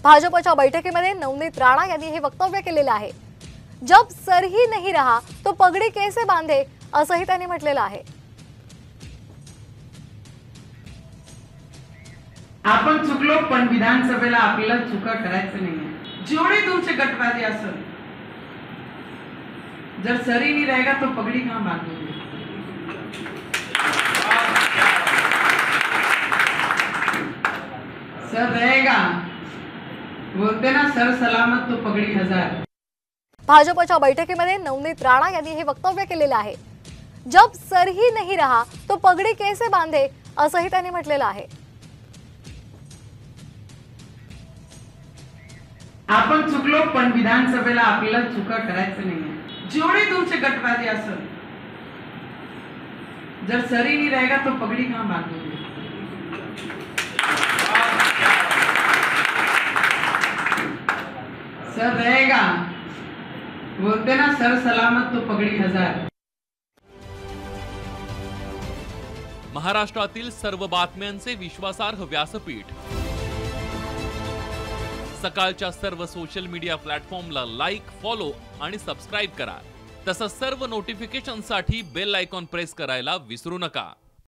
भाजपच्या बैठकीमध्ये नवनीत राणा यांनी हे वक्तव्य केलेले आहे। जब सर ही नहीं रहा तो पगड़ी कैसे बांधे असंही त्यांनी म्हटलेलं आहे। आपण चुकलो पण विधानसभेला आपल्याला चुका करायचं नाही। जेवढे तुमचे गटबाजी असेल, जर सर ही नहीं रहेगा तो पगड़ी कहां बांधोगे? सर रहेगा, बोलते ना सर सलामत तो पगड़ी हजार। भाजपच्या बैठकीमध्ये नवनीत राणा यांनी हे वक्तव्य केलेलं आहे। जब सर ही नहीं रहा तो पगड़ी कैसे बांधे असंही त्यांनी म्हटलेलं आहे। आपण चुकलो पण विधानसभेला आपल्याला चुका करायचं नाही। जेवढे तुमचे गटबाजी असेल, जर सर ही नहीं रहेगा तो पगड़ी कहां बांधोगे? सर रहेगा, बोलते ना सर सलामत तो पगड़ी हजार। महाराष्ट्रातील सर्व बातम्यांचे विश्वासार्ह व्यासपीठ, सकाळच्या सर्व सोशल मीडिया प्लॅटफॉर्मला लाईक, फॉलो आणि सबस्क्राईब करा। तसंच सर्व नोटिफिकेशनसाठी बेल आयकॉन प्रेस करायला विसरू नका।